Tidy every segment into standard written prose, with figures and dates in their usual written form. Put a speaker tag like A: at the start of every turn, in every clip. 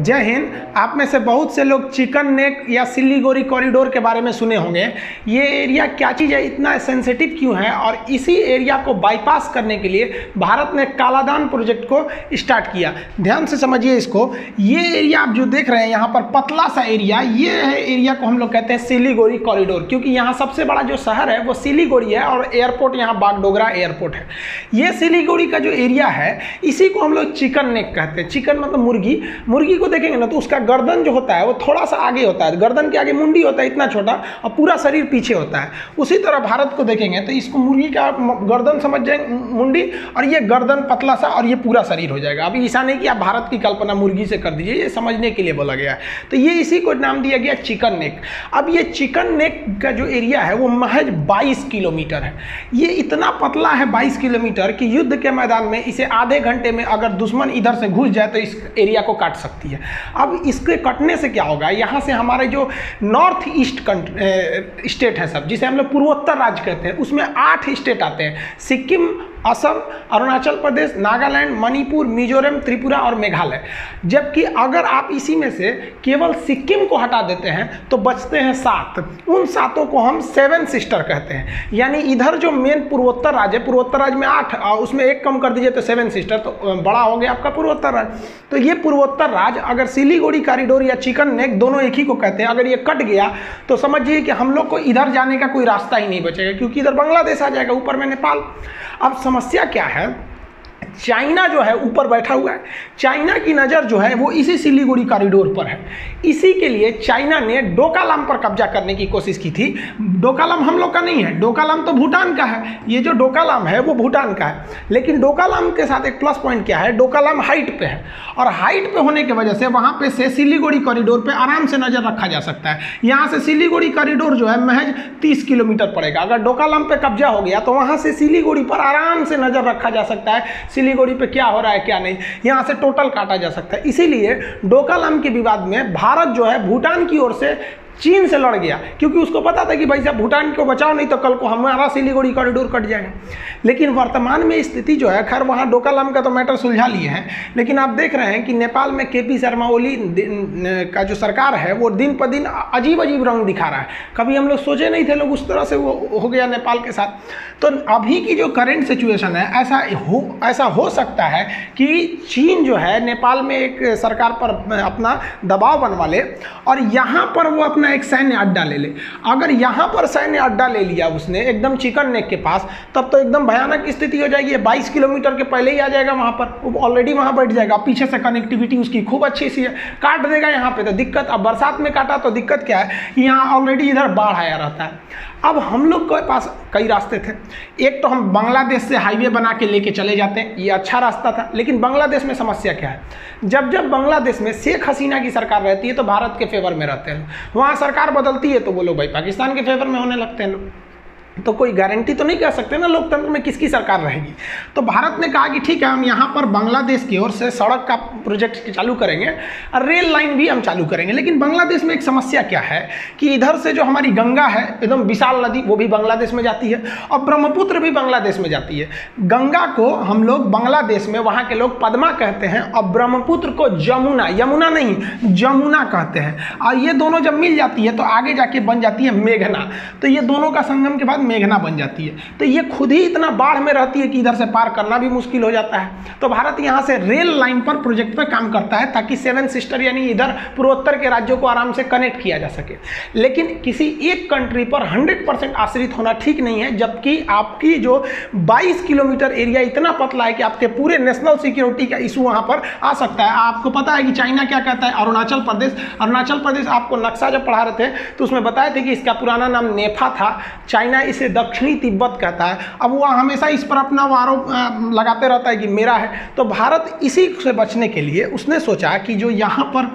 A: जय हिंद। आप में से बहुत से लोग चिकन नेक या सिलीगुड़ी कॉरिडोर के बारे में सुने होंगे। ये एरिया क्या चीज़ है, इतना सेंसिटिव क्यों है, और इसी एरिया को बाईपास करने के लिए भारत ने कालादान प्रोजेक्ट को स्टार्ट किया। ध्यान से समझिए इसको। ये एरिया आप जो देख रहे हैं यहाँ पर पतला सा एरिया, ये है एरिया को हम लोग कहते हैं सिलीगुड़ी कॉरिडोर, क्योंकि यहाँ सबसे बड़ा जो शहर है वो सिलीगुड़ी है और एयरपोर्ट यहाँ बागडोगरा एयरपोर्ट है। ये सिलीगुड़ी का जो एरिया है इसी को हम लोग चिकन नेक कहते हैं। चिकन मतलब मुर्गी। मुर्गी को देखेंगे ना तो उसका गर्दन जो होता है वो थोड़ा सा आगे होता है, गर्दन के आगे मुंडी होता है इतना छोटा, और पूरा शरीर पीछे होता है। उसी तरह भारत को देखेंगे तो इसको मुर्गी का गर्दन समझ जाएंगे, मुंडी, और ये गर्दन पतला सा और ये पूरा शरीर हो जाएगा। अभी ऐसा नहीं कि आप भारत की कल्पना मुर्गी से कर दीजिए, ये समझने के लिए बोला गया है। तो ये इसी को नाम दिया गया चिकन नेक। अब ये चिकन नेक का जो एरिया है वो महज 22 किलोमीटर है। ये इतना पतला है 22 किलोमीटर कि युद्ध के मैदान में इसे आधे घंटे में अगर दुश्मन इधर से घुस जाए तो इस एरिया को काट सकती है। अब इसके कटने से क्या होगा, यहाँ से हमारे जो नॉर्थ ईस्ट स्टेट है सब, जिसे हम लोग पूर्वोत्तर राज्य कहते हैं, उसमें 8 स्टेट आते हैं। सिक्किम, असम, अरुणाचल प्रदेश, नागालैंड, मणिपुर, मिजोरम, त्रिपुरा और मेघालय। जबकि अगर आप इसी में से केवल सिक्किम को हटा देते हैं तो बचते हैं 7। उन 7 को हम 7 सिस्टर कहते हैं। यानी इधर जो मेन पूर्वोत्तर राज्य है, पूर्वोत्तर राज्य में 8, उसमें 1 कम कर दीजिए तो 7 सिस्टर, तो बड़ा हो गया आपका पूर्वोत्तर राज्य। तो ये पूर्वोत्तर राज्य अगर सिलीगुड़ी कॉरिडोर या चिकन नेक दोनों एक ही को कहते हैं, अगर ये कट गया तो समझिए कि हम लोग को इधर जाने का कोई रास्ता ही नहीं बचेगा, क्योंकि इधर बांग्लादेश आ जाएगा, ऊपर में नेपाल। अब समस्या क्या है, चाइना जो है ऊपर बैठा हुआ है। चाइना की नज़र जो है वो इसी सिलीगुड़ी कॉरिडोर पर है। इसी के लिए चाइना ने डोकालाम पर कब्जा करने की कोशिश की थी। डोकालाम हम लोग का नहीं है, डोकालाम तो भूटान का है। ये जो डोकालाम है वो भूटान का है। लेकिन डोकालाम के साथ एक प्लस पॉइंट क्या है, डोकालाम हाइट पे है, और हाइट पे होने की वजह से वहाँ पे से सिलीगुड़ी कॉरिडोर पे आराम से नज़र रखा जा सकता है। यहाँ से सिलीगुड़ी कॉरिडोर जो है महज 30 किलोमीटर पड़ेगा। अगर डोकालाम पे कब्जा हो गया तो वहाँ से सिलीगुड़ी पर आराम से नज़र रखा जा सकता है, सिलीगुड़ी पे क्या हो रहा है क्या नहीं, यहाँ से टोटल काटा जा सकता है। इसीलिए डोकालाम के विवाद में भारत जो है भूटान की ओर से चीन से लड़ गया, क्योंकि उसको पता था कि भाई साहब भूटान को बचाओ नहीं तो कल को हमारा सिलीगुड़ी कॉरिडोर कट जाएगा। लेकिन वर्तमान में स्थिति जो है, खैर वहाँ डोकालाम का तो मैटर सुलझा लिए हैं, लेकिन आप देख रहे हैं कि नेपाल में केपी शर्मा ओली का जो सरकार है वो दिन पर दिन अजीब अजीब रंग दिखा रहा है। कभी हम लोग सोचे नहीं थे लोग उस तरह से वो हो गया नेपाल के साथ। तो अभी की जो करेंट सिचुएशन है, ऐसा हो सकता है कि चीन जो है नेपाल में एक सरकार पर अपना दबाव बनवा ले और यहाँ पर वो अपना एक सैन्य अड्डा ले ले। अगर यहाँ पर सैन्य अड्डा ले लिया उसने एकदम चिकन नेक के पास, तब तो एकदम भयानक स्थिति हो जाएगी। 22 किलोमीटर के पहले ही आ जाएगा वहाँ पर, वो ऑलरेडी वहाँ बैठ जाएगा। पीछे से कनेक्टिविटी उसकी खूब अच्छी सी है, काट देगा यहाँ पे तो दिक्कत। अब बरसात में काटा तो दिक्कत क्या है, यहाँ ऑलरेडी इधर बाढ़ आया रहता है। अब हम लोग के पास कई रास्ते थे। एक तो हम बांग्लादेश से हाईवे बना के लेके चले जाते हैं, ये अच्छा रास्ता था। लेकिन बांग्लादेश में समस्या क्या है, जब बांग्लादेश में शेख हसीना की सरकार रहती है तो भारत के फेवर में रहते हैं, वहाँ सरकार बदलती है तो वो लोग भाई पाकिस्तान के फेवर में होने लगते हैं लोग। तो कोई गारंटी तो नहीं कह सकते ना लोकतंत्र में किसकी सरकार रहेगी। तो भारत ने कहा कि ठीक है, हम यहाँ पर बांग्लादेश की ओर से सड़क का प्रोजेक्ट चालू करेंगे और रेल लाइन भी हम चालू करेंगे। लेकिन बांग्लादेश में एक समस्या क्या है कि इधर से जो हमारी गंगा है एकदम विशाल नदी, वो भी बांग्लादेश में जाती है, और ब्रह्मपुत्र भी बांग्लादेश में जाती है। गंगा को हम लोग बांग्लादेश में वहाँ के लोग पद्मा कहते हैं और ब्रह्मपुत्र को यमुना, यमुना नहीं जमुना कहते हैं। और ये दोनों जब मिल जाती है तो आगे जाके बन जाती है मेघना। तो ये दोनों का संगम के बाद मेघना बन जाती है। तो ये खुद ही इतना बाढ़ में रहती है कि इधर से पार करना भी मुश्किल हो जाता है। तो भारत यहाँ से रेल लाइन पर प्रोजेक्ट पर काम करता है ताकि 7 सिस्टर यानी इधर पूर्वोत्तर के राज्यों को आराम से कनेक्ट किया जा सके। लेकिन किसी एक कंट्री पर 100% आश्रित होना ठीक नहीं है, जबकि आपकी जो 22 किलोमीटर एरिया इतना पतला है कि आपके पूरे नेशनल सिक्योरिटी का इशू वहाँ पर आ सकता है। आपको पता है कि चाइना क्या कहता है, अरुणाचल प्रदेश आपको नक्शा जब पढ़ा रहे थे तो उसमें बताए थे कि इसका पुराना नाम नेफा था, चाइना इसे दक्षिणी तिब्बत कहता है। अब वो हमेशा इस पर अपना आरोप लगाते रहता है कि मेरा है। तो भारत इसी से बचने के लिए उसने सोचा कि जो यहाँ पर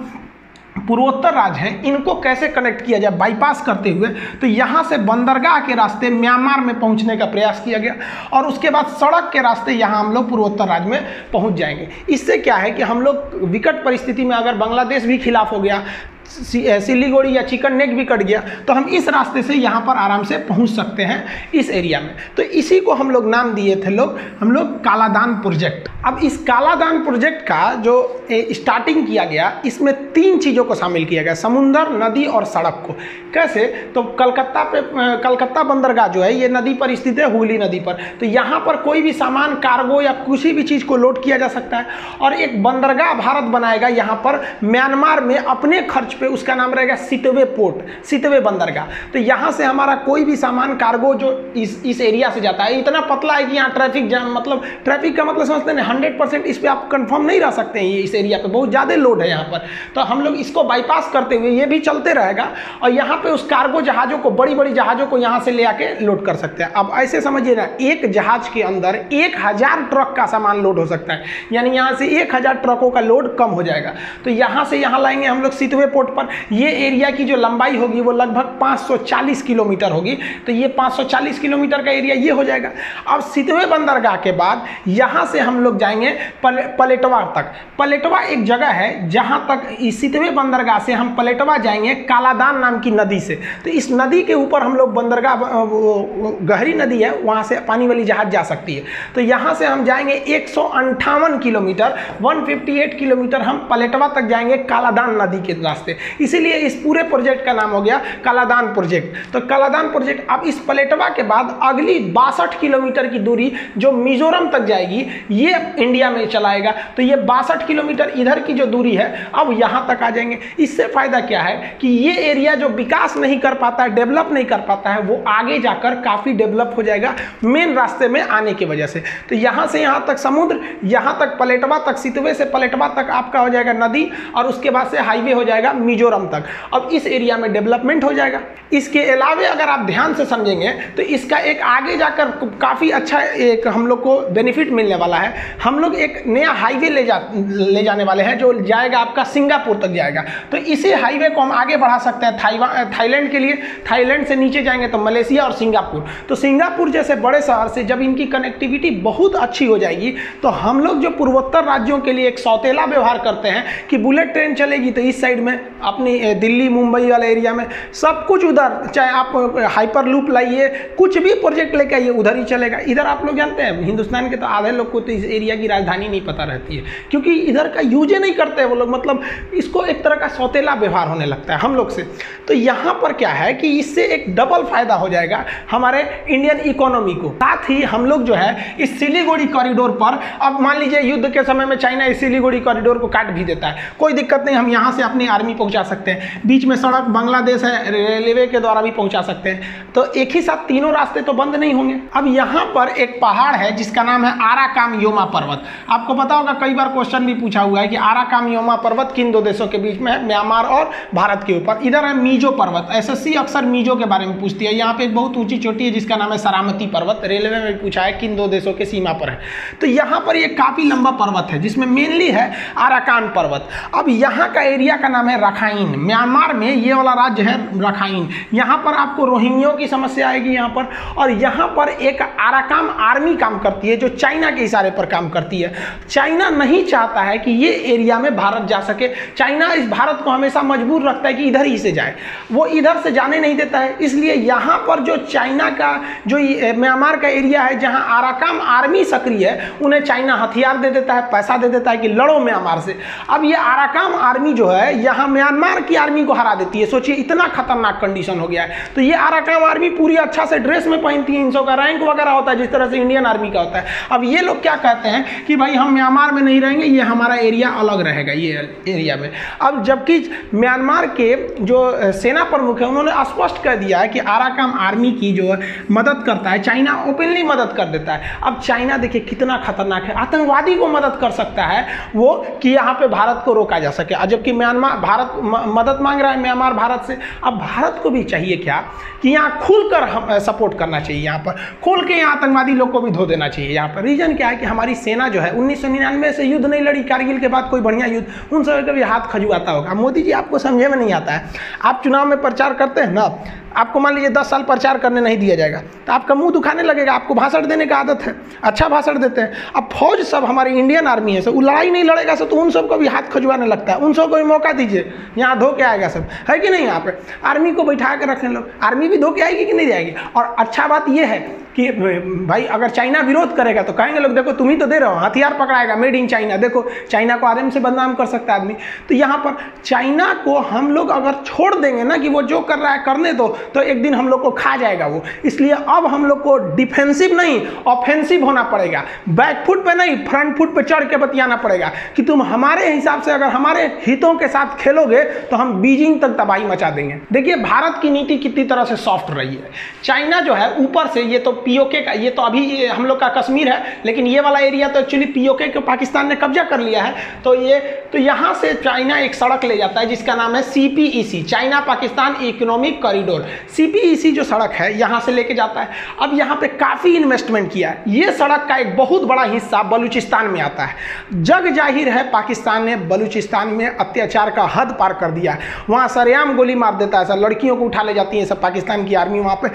A: पूर्वोत्तर राज्य हैं इनको कैसे कनेक्ट किया जाए बाईपास करते हुए। तो यहाँ से बंदरगाह के रास्ते म्यांमार में पहुँचने का प्रयास किया गया और उसके बाद सड़क के रास्ते यहाँ हम लोग पूर्वोत्तर राज्य में पहुँच जाएंगे। इससे क्या है कि हम लोग विकट परिस्थिति में, अगर बांग्लादेश भी खिलाफ हो गया, सिलीगुड़ी या चिकन नेक भी कट गया तो हम इस रास्ते से यहाँ पर आराम से पहुँच सकते हैं इस एरिया में। तो इसी को हम लोग नाम दिए थे हम लोग कालादान प्रोजेक्ट। अब इस कालादान प्रोजेक्ट का जो स्टार्टिंग किया गया, इसमें 3 चीज़ों को शामिल किया गया, समुंदर, नदी और सड़क को। कैसे? तो कलकत्ता बंदरगाह जो है ये नदी पर स्थित है, हुगली नदी पर। तो यहाँ पर कोई भी सामान, कार्गो या किसी भी चीज़ को लोड किया जा सकता है। और एक बंदरगाह भारत बनाएगा यहाँ पर म्यांमार में अपने खर्च पे, उसका नाम रहेगा सितवे पोर्ट, सितवे बंदरगाह। तो यहाँ से हमारा कोई भी सामान, कार्गो जो इस एरिया से जाता है, इतना पतला है कि यहाँ ट्रैफिक जाम, मतलब ट्रैफिक का मतलब समझते हैं 100% इस पर आप कंफर्म नहीं रह सकते हैं। ये इस एरिया पे बहुत ज़्यादा लोड है यहाँ पर, तो हम लोग इसको बाईपास करते हुए ये भी चलते रहेगा और यहाँ पे उस कार्गो जहाज़ों को, बड़ी बड़ी जहाज़ों को यहाँ से ले आके लोड कर सकते हैं। अब ऐसे समझिए ना, एक जहाज के अंदर 1000 ट्रक का सामान लोड हो सकता है, यानी यहाँ से 1000 ट्रकों का लोड कम हो जाएगा। तो यहाँ से यहाँ लाएंगे हम लोग सितवे पोर्ट पर। ये एरिया की जो लंबाई होगी वो लगभग 540 किलोमीटर होगी। तो ये 540 किलोमीटर का एरिया ये हो जाएगा। अब सितवे बंदरगाह के बाद यहाँ से हम लोग जाएंगे पलेटवा तक। पलेटवा एक जगह है जहाँ तक इस सितवे बंदरगाह से हम पलेटवा जाएंगे कालादान नाम की नदी से। तो इस नदी के ऊपर हम लोग बंदरगाह, गहरी नदी है, वहाँ से पानी वाली जहाज जा सकती है। तो यहाँ से हम जाएंगे 158 किलोमीटर, 158 किलोमीटर हम पलेटवा तक जाएंगे कालादान नदी के रास्ते। इसीलिए इस पूरे प्रोजेक्ट का नाम हो गया कालादान प्रोजेक्ट। तो कालादान प्रोजेक्ट, अब इस पलेटवा के बाद अगली 62 किलोमीटर की दूरी जो मिजोरम तक जाएगी, ये इंडिया में चलाएगा। तो ये 62 किलोमीटर इधर की जो दूरी है, अब यहाँ तक आ जाएंगे। इससे फायदा क्या है कि ये एरिया जो विकास नहीं कर पाता है, डेवलप नहीं कर पाता है, वो आगे जाकर काफ़ी डेवलप हो जाएगा मेन रास्ते में आने की वजह से। तो यहाँ से यहाँ तक समुद्र, यहाँ तक पलेटवा तक, सितवे से पलेटवा तक आपका हो जाएगा नदी, और उसके बाद से हाईवे हो जाएगा मिजोरम तक। अब इस एरिया में डेवलपमेंट हो जाएगा। इसके अलावे अगर आप ध्यान से समझेंगे तो इसका एक आगे जाकर काफ़ी अच्छा एक हम लोग को बेनिफिट मिलने वाला है। हम लोग एक नया हाईवे ले जाने वाले हैं जो जाएगा आपका सिंगापुर तक जाएगा। तो इसी हाईवे को हम आगे बढ़ा सकते हैं थाईलैंड के लिए। थाईलैंड से नीचे जाएंगे तो मलेशिया और सिंगापुर। तो सिंगापुर जैसे बड़े शहर से जब इनकी कनेक्टिविटी बहुत अच्छी हो जाएगी तो हम लोग जो पूर्वोत्तर राज्यों के लिए एक सौतेला व्यवहार करते हैं कि बुलेट ट्रेन चलेगी तो इस साइड में अपनी दिल्ली मुंबई वाले एरिया में सब कुछ उधर, चाहे आप हाइपर लूप लाइए, कुछ भी प्रोजेक्ट लेके आइए उधर ही चलेगा। इधर आप लोग जानते हैं हिंदुस्तान के तो आधे लोग को तो इस एरिया की राजधानी नहीं पता रहती है, क्योंकि इधर का यूज नहीं करते हैं वो लोग, मतलब इसको एक तरह का सौतेला व्यवहार होने लगता है हम लोग से। तो यहाँ पर क्या है कि इससे एक डबल फायदा हो जाएगा हमारे इंडियन इकोनॉमी को। साथ ही हम लोग जो है इस सिलीगुड़ी कॉरिडोर पर, अब मान लीजिए युद्ध के समय में चाइना इस सिलीगुड़ी कॉरिडोर को काट भी देता है, कोई दिक्कत नहीं, हम यहाँ से अपनी आर्मी पहुँचा सकते हैं। बीच में सड़क बांग्लादेश है, रेलवे के द्वारा भी पहुँचा सकते हैं। तो एक ही साथ तीनों रास्ते तो बंद नहीं होंगे। अब यहाँ पर एक पहाड़ है जिसका नाम है आराकाम योमा पर्वत। आपको पता होगा, कई बार क्वेश्चन भी पूछा हुआ है कि आराकाम योमा पर्वत किन दो देशों के बीच में है, म्यांमार और भारत के ऊपर। इधर है मीजो पर्वत, एसएससी अक्सर मीजो के बारे में पूछती है। यहाँ पे एक बहुत ऊंची चोटी है जिसका नाम है सरामती पर्वत, रेलवे में पूछा है किन दो देशों के सीमा पर है। तो यहाँ पर ये काफी लंबा पर्वत है जिसमें मेनली है आराकान पर्वत। अब यहाँ का एरिया का नाम है रखाइन, म्यांमार में ये वाला राज्य है रखाइन। यहाँ पर आपको रोहिंग्यों की समस्या आएगी यहाँ पर, और यहाँ पर एक आराकाम आर्मी काम करती है जो चाइना के इशारे पर काम करती है। चाइना नहीं चाहता है कि ये एरिया में भारत जा सके। चाइना इस भारत को हमेशा मजबूर रखता है कि इधर ही से जाए, वो इधर से जाने नहीं देता है। इसलिए यहाँ पर जो चाइना का जो म्यांमार का एरिया है जहाँ आराकाम आर्मी सक्रिय है, उन्हें चाइना हथियार दे देता है, पैसा दे देता है कि लड़ो म्यांमार से। अब ये आराकाम आर्मी जो है यहाँ म्यांमार की आर्मी को हरा देती है। सोचिए इतना खतरनाक कंडीशन हो गया है। तो ये आराकाम आर्मी पूरी अच्छा से ड्रेस में पहनती है, इनका रैंक वगैरह होता है जिस तरह से इंडियन आर्मी का होता है। अब ये लोग क्या कहते हैं कि भाई हम म्यांमार में नहीं रहेंगे, ये हमारा एरिया अलग रहेगा ये एरिया में। अब जबकि म्यांमार के जो सेना प्रमुख है उन्होंने स्पष्ट कर दिया है कि आराकाम आर्मी की जो मदद करता है चाइना, ओपनली मदद कर देता है। अब चाइना देखिए कितना खतरनाक है, आतंकवादी को मदद कर सकता है वो कि यहाँ पे भारत को रोका जा सके, जबकि म्यांमार भारत मदद मांग रहा है म्यांमार भारत से। अब भारत को भी चाहिए क्या कि यहाँ खुलकर हम सपोर्ट करना चाहिए, यहाँ पर खुल के यहाँ आतंकवादी लोग को भी धो देना चाहिए। यहाँ पर रीजन क्या है कि हमारी सेना जो है 1999 से युद्ध नहीं लड़ी, कारगिल के बाद कोई बढ़िया युद्ध, उन सब कभी हाथ खजुआता होगा। मोदी जी आपको समझे में नहीं आता है, आप चुनाव में प्रचार करते हैं ना, आपको मान लीजिए 10 साल प्रचार करने नहीं दिया जाएगा तो आपका मुंह दुखाने लगेगा। आपको भाषण देने का आदत है, अच्छा भाषण देते हैं। अब फौज सब हमारी इंडियन आर्मी है, वो लड़ाई नहीं लड़ेगा तो उन सबको भी हाथ खजुआने लगता है, उन सबको भी मौका दीजिए, यहाँ धो के आएगा सब, है कि नहीं। यहाँ पे आर्मी को बैठा के रखें लोग, आर्मी भी धो के आएगी कि नहीं जाएगी। और अच्छा बात यह है कि भाई अगर चाइना विरोध करेगा तो कहेंगे लोग देखो तुम ही तो दे रहे हो, हथियार पकड़ाएगा मेड इन चाइना, देखो चाइना को आराम से बदनाम कर सकता है आदमी। तो यहाँ पर चाइना को हम लोग अगर छोड़ देंगे ना कि वो जो कर रहा है करने दो, तो एक दिन हम लोग को खा जाएगा वो। इसलिए अब हम लोग को डिफेंसिव नहीं ऑफेंसिव होना पड़ेगा, बैक फुट पे नहीं फ्रंट फुट पे चढ़ के बतियाना पड़ेगा कि तुम हमारे हिसाब से अगर हमारे हितों के साथ खेलोगे तो हम बीजिंग तक तबाही मचा देंगे। देखिए भारत की नीति कितनी तरह से सॉफ्ट रही है। चाइना जो है ऊपर से, ये तो पीओके का, ये तो अभी हम लोग का कश्मीर है, लेकिन ये वाला एरिया तो एक्चुअली पीओके को पाकिस्तान ने कब्जा कर लिया है। तो यहाँ से चाइना एक सड़क ले जाता है जिसका नाम है CPEC, China Pakistan economic corridor. CPEC जो सड़क है यहाँ से लेके जाता है। अब यहाँ पे काफ़ी इन्वेस्टमेंट किया है। ये सड़क का एक बहुत बड़ा हिस्सा बलूचिस्तान में आता है। जग जाहिर है पाकिस्तान ने बलूचिस्तान में अत्याचार का हद पार कर दिया है। वहाँ सरेआम गोली मार देता है, सब लड़कियों को उठा ले जाती है सब पाकिस्तान की आर्मी। वहाँ पे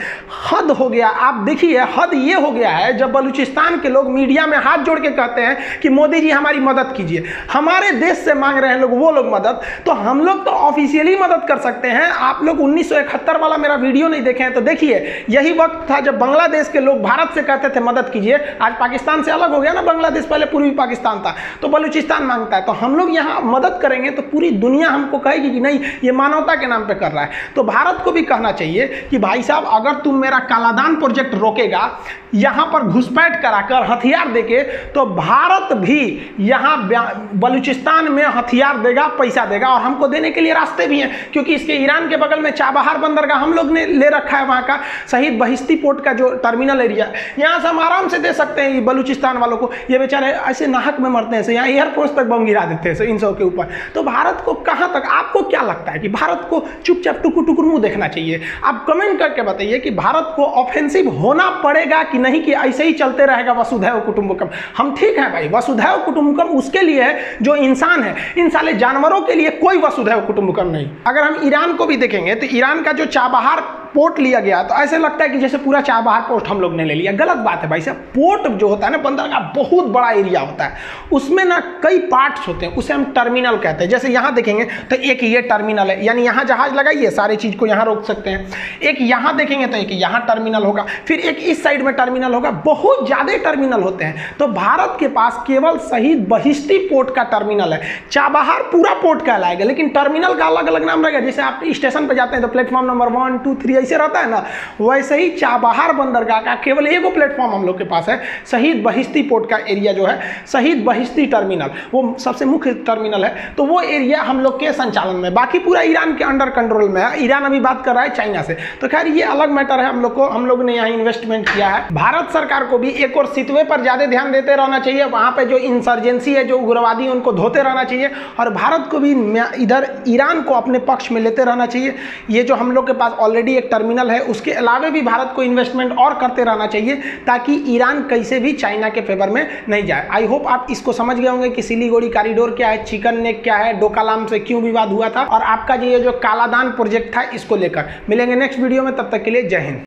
A: हद हो गया। आप देखिए हद ये हो गया है जब बलूचिस्तान के लोग मीडिया में हाथ जोड़ के कहते हैं कि मोदी जी हमारी मदद कीजिए, हमारे देश से मांग रहे हैं लोग वो लोग मदद, तो हम लोग तो ऑफिशियली मदद कर सकते हैं। आप लोग 1971 वाला मेरा वीडियो नहीं देखे हैं तो देखिए, यही वक्त था जब बांग्लादेश के लोग भारत से कहते थे मदद कीजिए। आज पाकिस्तान से अलग हो गया ना बांग्लादेश, पहले पूर्वी पाकिस्तान था, तो बलूचिस्तान मांगता है। तो हम लोग यहाँ मदद करेंगे तो पूरी दुनिया हमको कहेगी कि नहीं ये मानवता के नाम पे कर रहा है। तो भारत को भी कहना चाहिए कि भाई साहब अगर तुम मेरा कालादान प्रोजेक्ट रोकेगा, यहाँ पर घुसपैठ कराकर हथियार देके, तो भारत भी यहाँ बलूचिस्तान में हथियार देगा, पैसा देगा, और हमको देने के लिए रास्ते भी हैं, क्योंकि इसके ईरान के बगल में चाबहार बंदरगाह हम लोग ने ले रखा है। वहाँ का शहीद बहिश्ती पोर्ट का जो टर्मिनल एरिया, यहाँ से हम आराम से दे सकते हैं बलूचिस्तान वालों को। ये बेचारे ऐसे नाहक में मरते हैं, यहाँ एयरफोर्स तक बम गिरा देते हैं इन सब के ऊपर। तो भारत को कहाँ तक, आपको क्या लगता है कि भारत को चुपचाप टुकुर टुकुर मुँह देखना चाहिए? आप कमेंट करके बताइए कि भारत को ऑफेंसिव होना पड़ेगा कि नहीं, कि ऐसे ही चलते रहेगा वसुधैव कुटुंबकम। हम ठीक है भाई, वसुधैव कुटुंबकम उसके लिए है जो इंसान है, इन साले जानवरों के लिए कोई वसुधैव कुटुंबकम नहीं। अगर हम ईरान को भी देखेंगे तो ईरान का जो चाबहार पोर्ट लिया गया तो ऐसे लगता है कि जैसे पूरा चाबहार पोर्ट हम लोग ने ले लिया। गलत बात है भाई साहब। पोर्ट जो होता है ना, बंदरगाह बहुत बड़ा एरिया होता है, उसमें ना कई पार्ट्स होते हैं, उसे हम टर्मिनल कहते हैं। जैसे यहाँ देखेंगे तो एक ये टर्मिनल है, यानी यहाँ जहाज लगाइए सारी चीज को यहाँ रोक सकते हैं। एक यहाँ देखेंगे तो एक यहाँ टर्मिनल होगा, फिर एक इस साइड में टर्मिनल होगा, बहुत ज्यादा टर्मिनल होते हैं। तो भारत के पास केवल शहीद बहिश्ती पोर्ट का टर्मिनल है। चाबहार पूरा पोर्ट कहलाएगा, लेकिन टर्मिनल का अलग अलग नाम रहेगा। जैसे आप स्टेशन पर जाते हैं तो प्लेटफॉर्म नंबर 1, 2, 3 ऐसे रहता है ना, वैसे ही चाबहार बंदरगाह का केवल एक प्लेटफॉर्म हम लोग के पास है। शहीद बहिश्ती पोर्ट का एरिया जो है, शहीद बहिश्ती टर्मिनल, वो सबसे मुख्य टर्मिनल है। तो वो एरिया हम लोग के संचालन में, बाकी पूरा ईरान के अंडर कंट्रोल में है। ईरान अभी बात कर रहा है चाइना से, तो खैर ये अलग मैटर है। हम लोग ने यहाँ इन्वेस्टमेंट किया है। भारत सरकार को भी एक और सितवे पर ज्यादा ध्यान देते रहना चाहिए। वहां पे जो इंसर्जेंसी है, जो उग्रवादी, उनको धोते रहना चाहिए। और भारत को भी इधर ईरान को अपने पक्ष में लेते रहना चाहिए। ये जो हम लोग के पास ऑलरेडी एक टर्मिनल है, उसके अलावा भी भारत को इन्वेस्टमेंट और करते रहना चाहिए, ताकि ईरान कैसे भी चाइना के फेवर में नहीं जाए। आई होप आप इसको समझ गए होंगे कि सिलीगुड़ी कॉरिडोर क्या है, चिकन नेक क्या है, डोकालाम से क्यों विवाद हुआ था, और आपका ये जो कालादान प्रोजेक्ट था इसको लेकर। मिलेंगे नेक्स्ट वीडियो में, तब तक के लिए जय हिंद।